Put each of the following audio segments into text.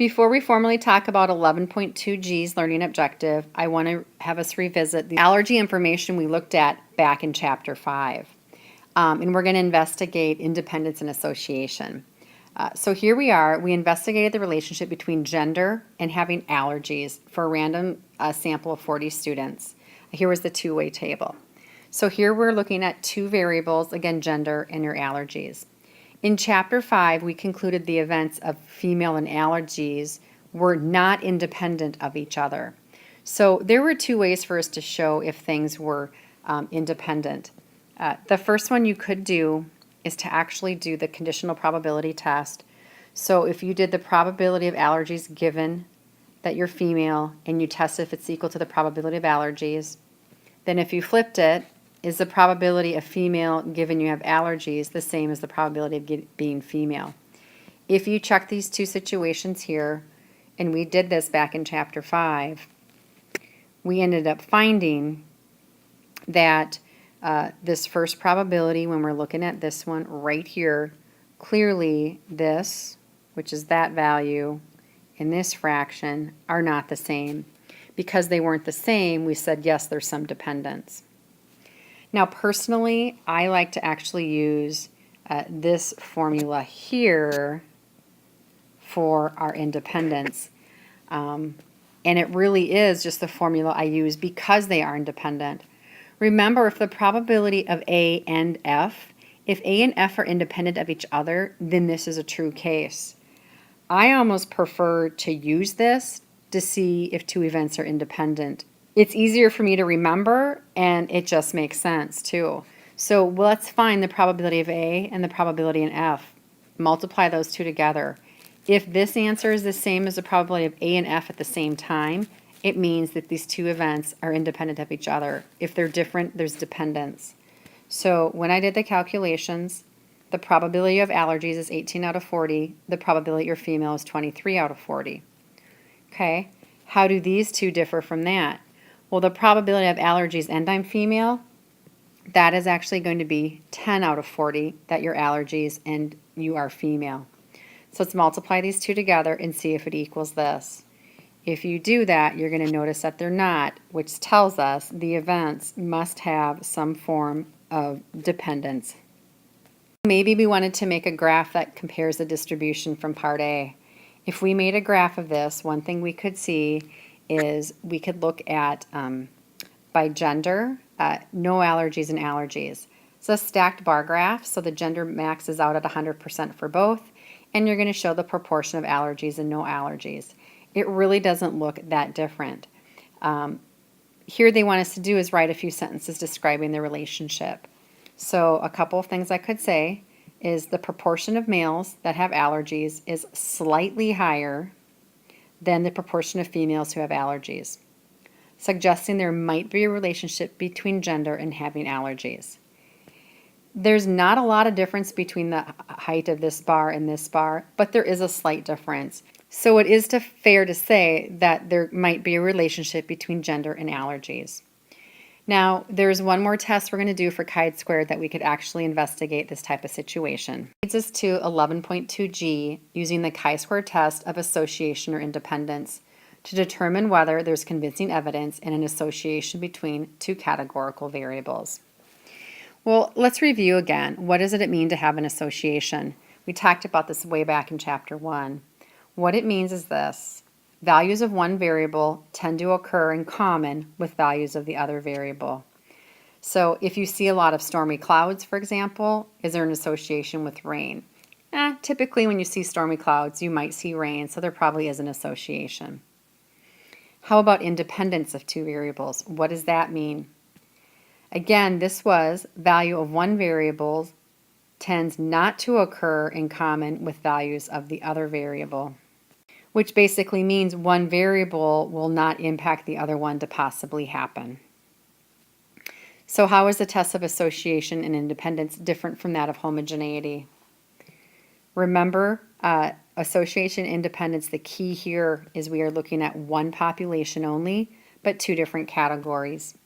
Before we formally talk about 11.2G's learning objective, I want to have us revisit the allergy information we looked at back in Chapter 5. And we're going to investigate independence and association. So here we are. We investigated the relationship between gender and having allergies for a random sample of 40 students. Here was the two-way table. So here we're looking at two variables, again, gender and your allergies. In Chapter 5, we concluded the events of female and allergies were not independent of each other. So there were two ways for us to show if things were independent. The first one you could do is to actually do the conditional probability test. So if you did the probability of allergies given that you're female and you test if it's equal to the probability of allergies, then if you flipped it, is the probability of female given you have allergies the same as the probability of being female? If you check these two situations here, and we did this back in Chapter 5, we ended up finding that this first probability, when we're looking at this one right here, clearly this, which is that value, and this fraction are not the same. Because they weren't the same, we said, yes, there's some dependence. Now, personally, I like to actually use this formula here for our independence. And it really is just the formula I use because they are independent. Remember, if the probability of A and F, if A and F are independent of each other, then this is a true case. I almost prefer to use this to see if two events are independent. It's easier for me to remember, and it just makes sense too. So let's find the probability of A and the probability in F. Multiply those two together. If this answer is the same as the probability of A and F at the same time, it means that these two events are independent of each other. If they're different, there's dependence. So when I did the calculations, the probability of allergies is 18 out of 40. The probability you're female is 23 out of 40. Okay, how do these two differ from that? Well, the probability of allergies and I'm female, that is actually going to be 10 out of 40 that you're allergies and you are female. So let's multiply these two together and see if it equals this. If you do that, you're going to notice that they're not, which tells us the events must have some form of dependence. Maybe we wanted to make a graph that compares the distribution from Part A. If we made a graph of this, one thing we could see is we could look at by gender, no allergies and allergies. It's a stacked bar graph, so the gender maxes out at 100% for both, and you're going to show the proportion of allergies and no allergies. It really doesn't look that different. Here they want us to do is write a few sentences describing the relationship. So a couple of things I could say is the proportion of males that have allergies is slightly higher than the proportion of females who have allergies, suggesting there might be a relationship between gender and having allergies. There's not a lot of difference between the height of this bar and this bar, but there is a slight difference. So it is fair to say that there might be a relationship between gender and allergies. Now, there's one more test we're going to do for chi-squared that we could actually investigate this type of situation. It leads us to 11.2G using the chi-square test of association or independence to determine whether there's convincing evidence in an association between two categorical variables. Well, let's review again. What does it mean to have an association? We talked about this way back in Chapter 1. What it means is this. Values of one variable tend to occur in common with values of the other variable. So if you see a lot of stormy clouds, for example, is there an association with rain? Typically when you see stormy clouds, you might see rain, so there probably is an association. How about independence of two variables? What does that mean? Again, this was value of one variable tends not to occur in common with values of the other variable, which basically means one variable will not impact the other one to possibly happen. So how is the test of association and independence different from that of homogeneity? Remember, association and independence, the key here is we are looking at one population only, but two different categories.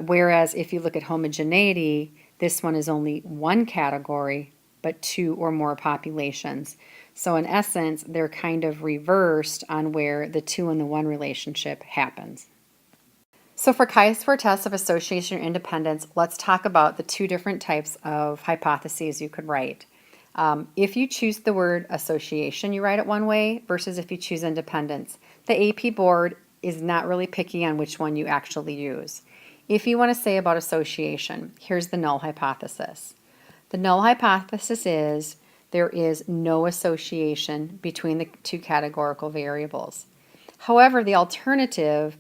Whereas if you look at homogeneity, this one is only one category, but two or more populations. So in essence, they're kind of reversed on where the 2 and the 1 relationship happens. So for chi-square tests of association or independence, let's talk about the 2 different types of hypotheses you could write. If you choose the word association, you write it one way versus if you choose independence. The AP board is not really picky on which one you actually use. If you want to say about association, here's the null hypothesis. The null hypothesis is there is no association between the 2 categorical variables. However, the alternative,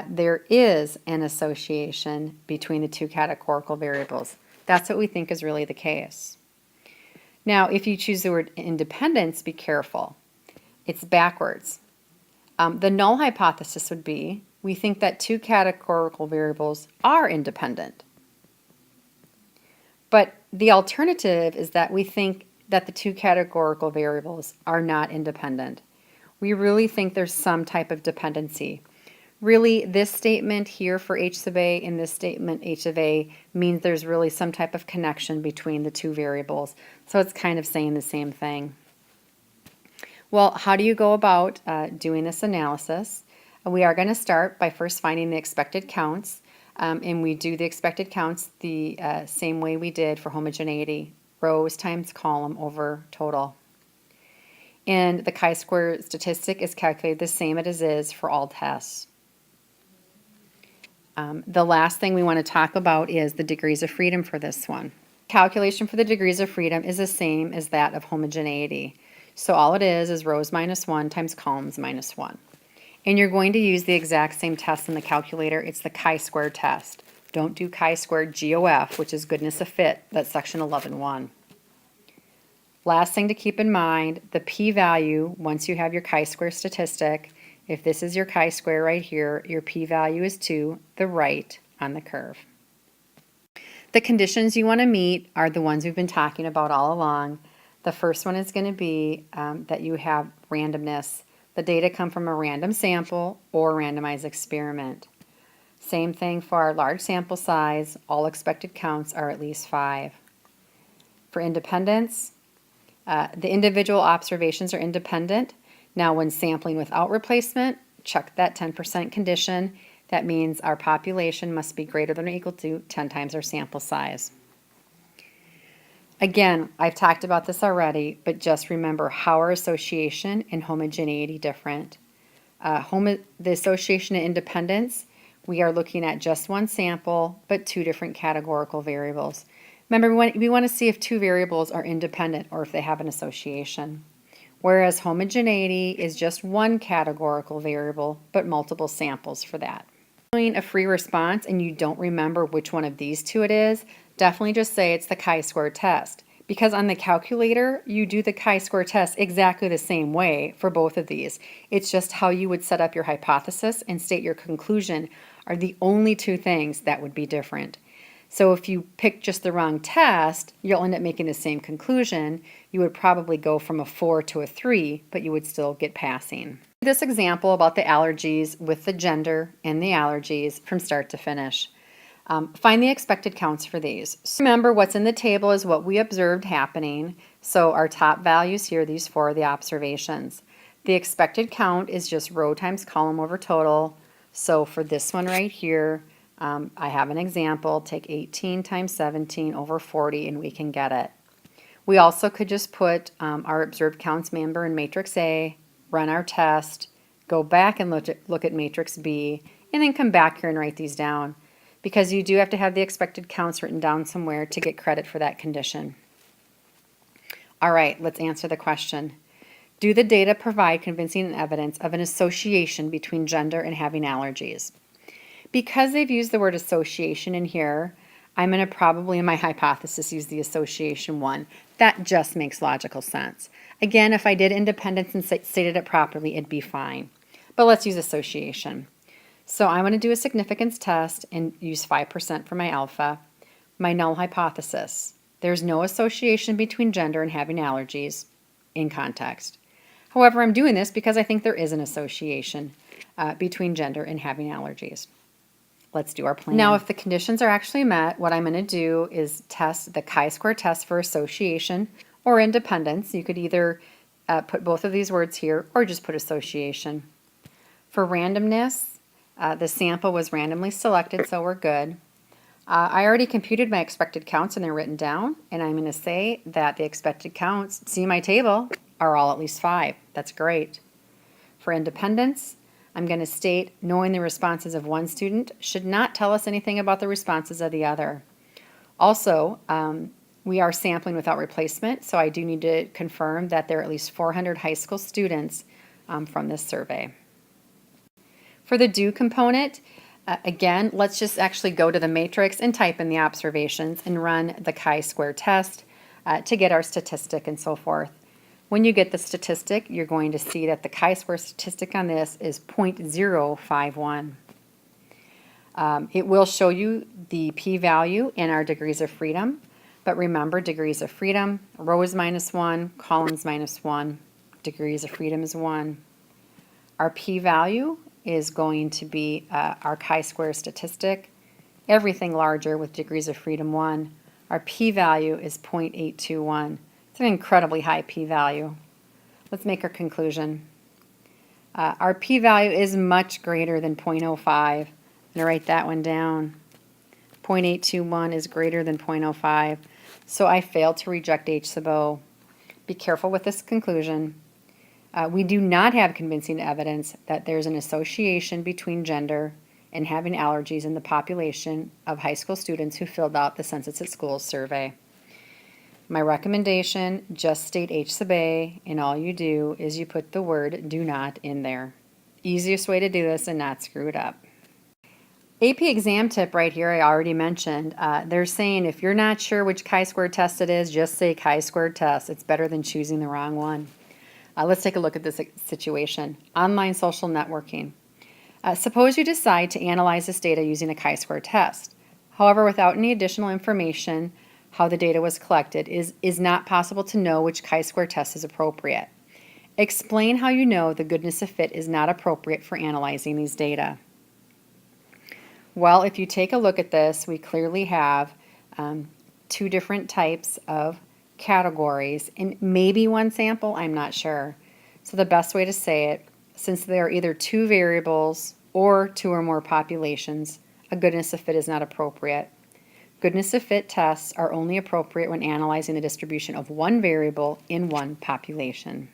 there is an association between the 2 categorical variables. That's what we think is really the case. Now, if you choose the word independence, be careful. It's backwards. The null hypothesis would be, we think that 2 categorical variables are independent. But the alternative is that we think that the 2 categorical variables are not independent. We really think there's some type of dependency. Really, this statement here for H sub A and this statement H of A means there's really some type of connection between the 2 variables. So it's kind of saying the same thing. Well, how do you go about doing this analysis? We are going to start by first finding the expected counts. And we do the expected counts the same way we did for homogeneity. Rows times column over total. And the chi-square statistic is calculated the same as it is for all tests. The last thing we want to talk about is the degrees of freedom for this one. Calculation for the degrees of freedom is the same as that of homogeneity. So all it is rows minus 1 times columns minus 1. And you're going to use the exact same test in the calculator. It's the chi-square test. Don't do chi-squared GOF, which is goodness of fit. That's section 11.1. Last thing to keep in mind, the p-value, once you have your chi-square statistic, if this is your chi-square right here, your p-value is to the right on the curve. The conditions you want to meet are the ones we've been talking about all along. The first one is going to be that you have randomness. The data come from a random sample or randomized experiment. Same thing for our large sample size. All expected counts are at least 5. For independence, the individual observations are independent. Now when sampling without replacement, check that 10% condition. That means our population must be greater than or equal to 10 times our sample size. Again, I've talked about this already, but just remember how are association and homogeneity different. The association and independence, we are looking at just one sample, but 2 different categorical variables. Remember, we want to see if 2 variables are independent or if they have an association. Whereas homogeneity is just one categorical variable, but multiple samples for that. Doing a free response and you don't remember which one of these 2 it is, definitely just say it's the chi-square test. Because on the calculator, you do the chi-square test exactly the same way for both of these. It's just how you would set up your hypothesis and state your conclusion are the only 2 things that would be different. So if you pick just the wrong test, you'll end up making the same conclusion. You would probably go from a 4 to a 3, but you would still get passing. This example about the allergies with the gender and the allergies from start to finish. Find the expected counts for these. So remember, what's in the table is what we observed happening. So our top values here, these 4 are the observations. The expected count is just row times column over total. So for this one right here, I have an example. Take 18 times 17 over 40 and we can get it. We also could just put our observed counts member in matrix A, run our test, go back and look at matrix B, and then come back here and write these down. Because you do have to have the expected counts written down somewhere to get credit for that condition. All right, let's answer the question. Do the data provide convincing evidence of an association between gender and having allergies? Because they've used the word association in here, I'm going to probably in my hypothesis use the association one. That just makes logical sense. Again, if I did independence and stated it properly, it'd be fine. But let's use association. So I'm going to do a significance test and use 5% for my alpha. My null hypothesis. There's no association between gender and having allergies in context. However, I'm doing this because I think there is an association between gender and having allergies. Let's do our plan. Now, if the conditions are actually met, what I'm going to do is test the chi-square test for association or independence. You could either put both of these words here, or just put association. For randomness, the sample was randomly selected, so we're good. I already computed my expected counts and they're written down, and I'm going to say that the expected counts, see my table, are all at least 5. That's great. For independence, I'm going to state knowing the responses of one student should not tell us anything about the responses of the other. Also, we are sampling without replacement, so I do need to confirm that there are at least 400 high school students from this survey. For the do component, again, let's just actually go to the matrix and type in the observations and run the chi-square test to get our statistic and so forth. When you get the statistic, you're going to see that the chi-square statistic on this is 0.051. It will show you the p-value and our degrees of freedom, but remember, degrees of freedom, rows -1, columns -1, degrees of freedom is 1. Our p-value is going to be our chi-square statistic, everything larger with degrees of freedom 1. Our p-value is 0.821. It's an incredibly high p-value. Let's make our conclusion. Our p-value is much greater than 0.05. I'm going to write that one down. 0.821 is greater than 0.05. So I failed to reject H sub O. Be careful with this conclusion. We do not have convincing evidence that there's an association between gender and having allergies in the population of high school students who filled out the Census at Schools survey. My recommendation, just state H sub A, and all you do is you put the word do not in there. Easiest way to do this and not screw it up. AP exam tip right here I already mentioned. They're saying if you're not sure which chi-square test it is, just say chi-square test. It's better than choosing the wrong one. Let's take a look at this situation. Online social networking. Suppose you decide to analyze this data using a chi-square test. However, without any additional information, how the data was collected is not possible to know which chi-square test is appropriate. Explain how you know the goodness of fit is not appropriate for analyzing these data. Well, if you take a look at this, we clearly have 2 different types of categories and maybe one sample, I'm not sure. So the best way to say it, since there are either 2 variables or 2 or more populations, a goodness of fit is not appropriate. Goodness of fit tests are only appropriate when analyzing the distribution of one variable in one population.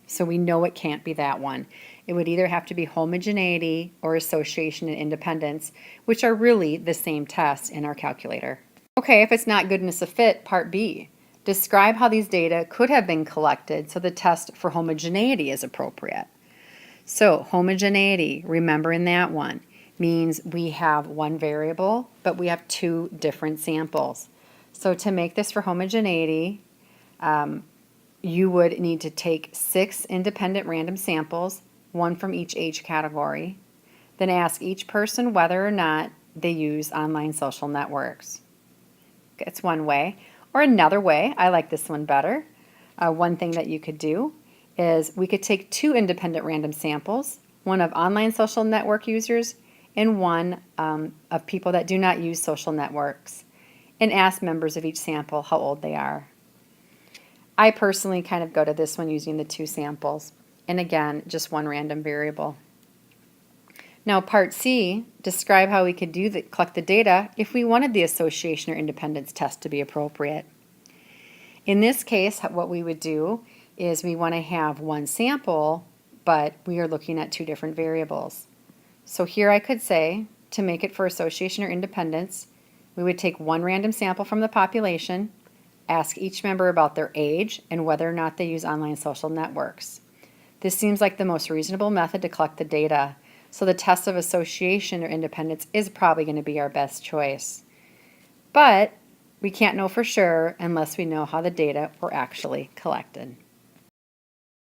So we know it can't be that one. It would either have to be homogeneity or association and independence, which are really the same test in our calculator. Okay, if it's not goodness of fit, part B. Describe how these data could have been collected so the test for homogeneity is appropriate. So homogeneity, remember in that one, means we have one variable, but we have 2 different samples. So to make this for homogeneity, you would need to take 6 independent random samples, 1 from each age category, then ask each person whether or not they use online social networks. That's one way. Or another way, I like this one better. One thing that you could do is we could take 2 independent random samples, one of online social network users and one of people that do not use social networks, and ask members of each sample how old they are. I personally kind of go to this one using the 2 samples, and again, just 1 random variable. Now part C, describe how we could collect the data if we wanted the association or independence test to be appropriate. In this case, what we would do is we want to have 1 sample, but we are looking at 2 different variables. So here I could say, to make it for association or independence, we would take 1 random sample from the population, ask each member about their age and whether or not they use online social networks. This seems like the most reasonable method to collect the data, so the test of association or independence is probably going to be our best choice. But we can't know for sure unless we know how the data were actually collected.